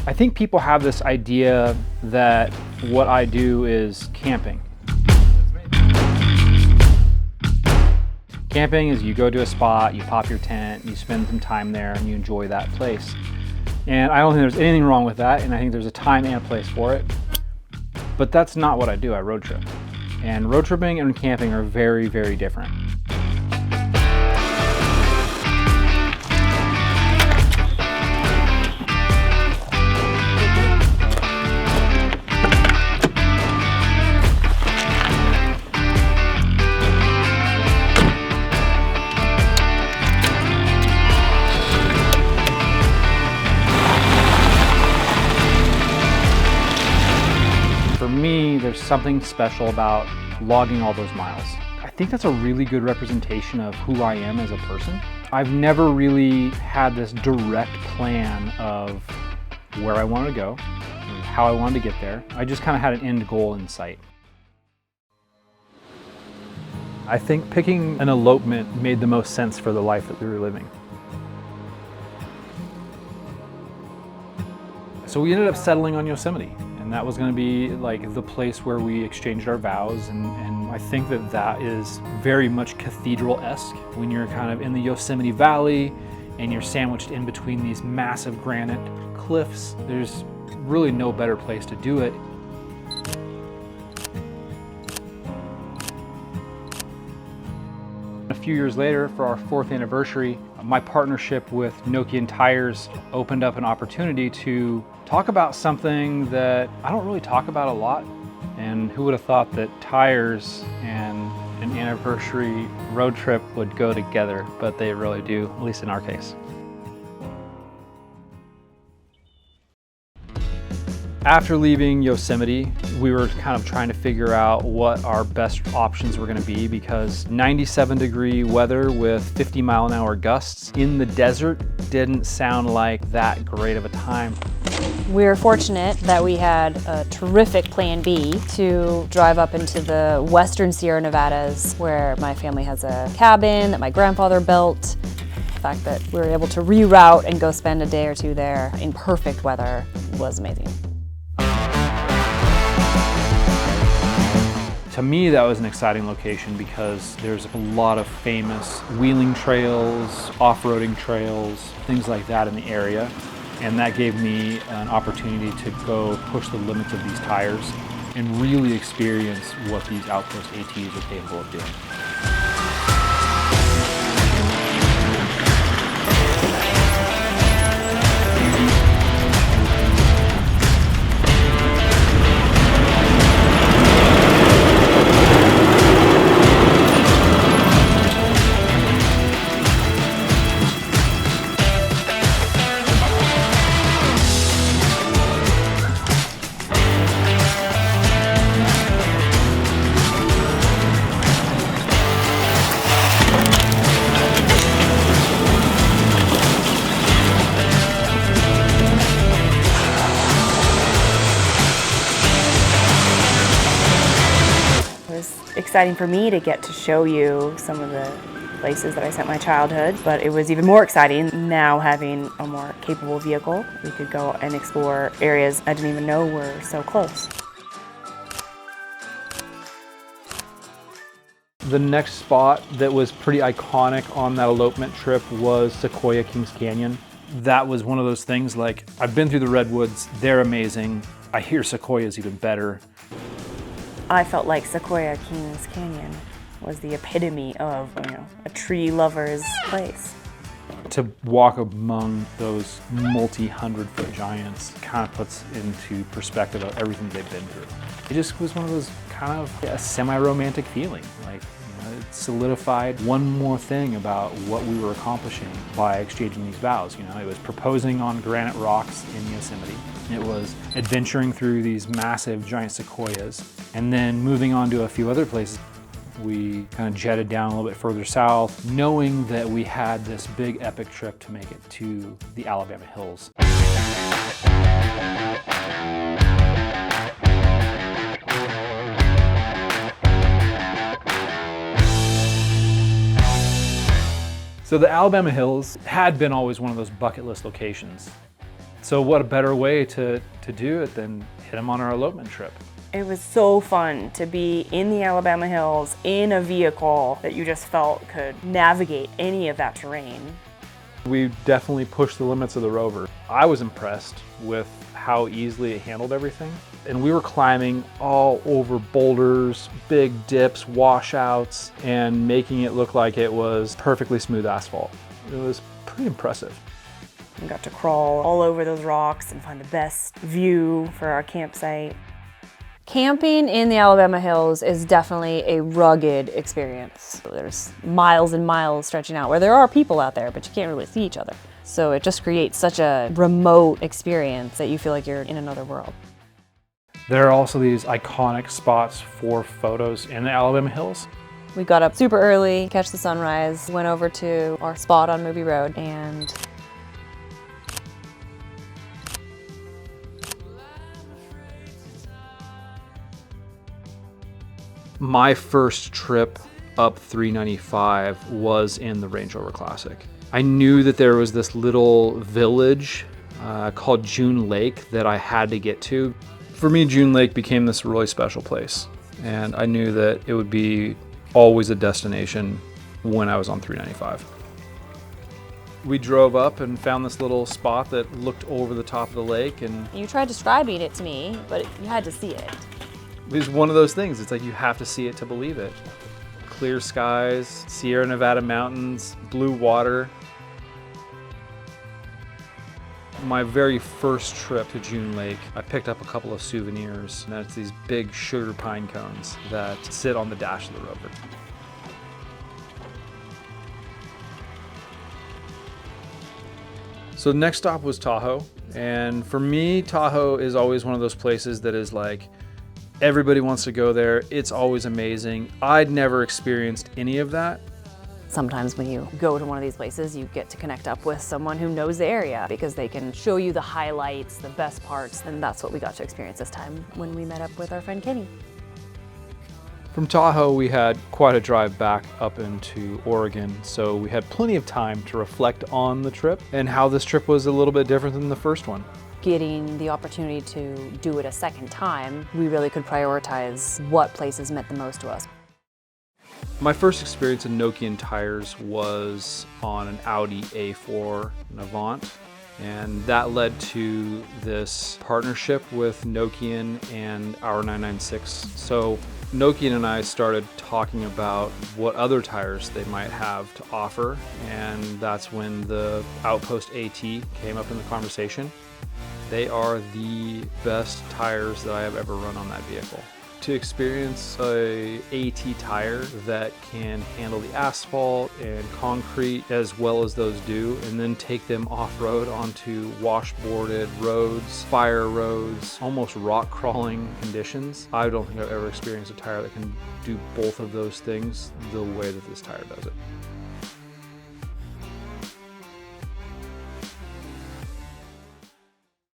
I think people have this idea that what I do is camping. Camping is you go to a spot, you pop your tent, you spend some time there, and you enjoy that place. And I don't think there's anything wrong with that, and I think there's a time and a place for it. But that's not what I do. I road trip. And road tripping and camping are very, very different. For me, there's something special about logging all those miles. I think that's a really good representation of who I am as a person. I've never really had this direct plan of where I wanted to go, how I wanted to get there. I just kind of had an end goal in sight. I think picking an elopement made the most sense for the life that we were living. So we ended up settling on Yosemite. And that was going to be like the place where we exchanged our vows, and I think that that is very much cathedral-esque when you're kind of in the Yosemite Valley and you're sandwiched in between these massive granite cliffs. There's really no better place to do it. A few years later, for our 4th anniversary, my partnership with Nokian Tires opened up an opportunity to talk about something that I don't really talk about a lot. And who would have thought that tires and an anniversary road trip would go together, but they really do, at least in our case. After leaving Yosemite, we were kind of trying to figure out what our best options were going to be, because 97-degree weather with 50-mile-an-hour gusts in the desert didn't sound like that great of a time. We were fortunate that we had a terrific plan B to drive up into the western Sierra Nevadas, where my family has a cabin that my grandfather built. The fact that we were able to reroute and go spend a day or two there in perfect weather was amazing. To me, that was an exciting location because there's a lot of famous wheeling trails, off-roading trails, things like that in the area. And that gave me an opportunity to go push the limits of these tires and really experience what these Outpost ATs are capable of doing. Exciting for me to get to show you some of the places that I spent my childhood, but it was even more exciting now having a more capable vehicle. We could go and explore areas I didn't even know were so close. The next spot that was pretty iconic on that elopement trip was Sequoia Kings Canyon. That was one of those things, like, I've been through the redwoods, they're amazing. I hear Sequoia's even better. I felt like Sequoia Kings Canyon was the epitome of, a tree lover's place. To walk among those multi-100-foot giants kind of puts into perspective of everything they've been through. It just was one of those kind of a semi-romantic feeling. Like, it solidified one more thing about what we were accomplishing by exchanging these vows. It was proposing on granite rocks in Yosemite. It was adventuring through these massive giant sequoias, and then moving on to a few other places. We kind of jetted down a little bit further south, knowing that we had this big epic trip to make it to the Alabama hills. So the Alabama hills had been always one of those bucket list locations. So what a better way to do it than hit them on our elopement trip. It was so fun to be in the Alabama hills in a vehicle that you just felt could navigate any of that terrain. We definitely pushed the limits of the Rover. I was impressed with how easily it handled everything. And we were climbing all over boulders, big dips, washouts, and making it look like it was perfectly smooth asphalt. It was pretty impressive. We got to crawl all over those rocks and find the best view for our campsite. Camping in the Alabama hills is definitely a rugged experience. There's miles and miles stretching out where there are people out there, but you can't really see each other. So it just creates such a remote experience that you feel like you're in another world. There are also these iconic spots for photos in the Alabama hills. We got up super early, catch the sunrise, went over to our spot on Movie Road, and my first trip up 395 was in the Range Rover Classic. I knew that there was this little village called June Lake that I had to get to. For me, June Lake became this really special place, and I knew that it would be always a destination when I was on 395. We drove up and found this little spot that looked over the top of the lake, and you tried describing it to me, but you had to see it. it was one of those things. It's like you have to see it to believe it. Clear skies, Sierra Nevada mountains, blue water. My very first trip to June Lake, I picked up a couple of souvenirs, and that's these big sugar pine cones that sit on the dash of the Rover. So the next stop was Tahoe, and for me, Tahoe is always one of those places that is like, everybody wants to go there, it's always amazing. I'd never experienced any of that. Sometimes when you go to one of these places, you get to connect up with someone who knows the area because they can show you the highlights, the best parts, and that's what we got to experience this time when we met up with our friend Kenny. From Tahoe, we had quite a drive back up into Oregon, so we had plenty of time to reflect on the trip and how this trip was a little bit different than the first one. Getting the opportunity to do it a second time, we really could prioritize what places meant the most to us. My first experience in Nokian tires was on an Audi A4 Avant, and that led to this partnership with Nokian and our 996. So Nokian and I started talking about what other tires they might have to offer, and that's when the Outpost AT came up in the conversation. They are the best tires that I have ever run on that vehicle. To experience a AT tire that can handle the asphalt and concrete as well as those do, and then take them off-road onto washboarded roads, fire roads, almost rock crawling conditions. I don't think I've ever experienced a tire that can do both of those things the way that this tire does it.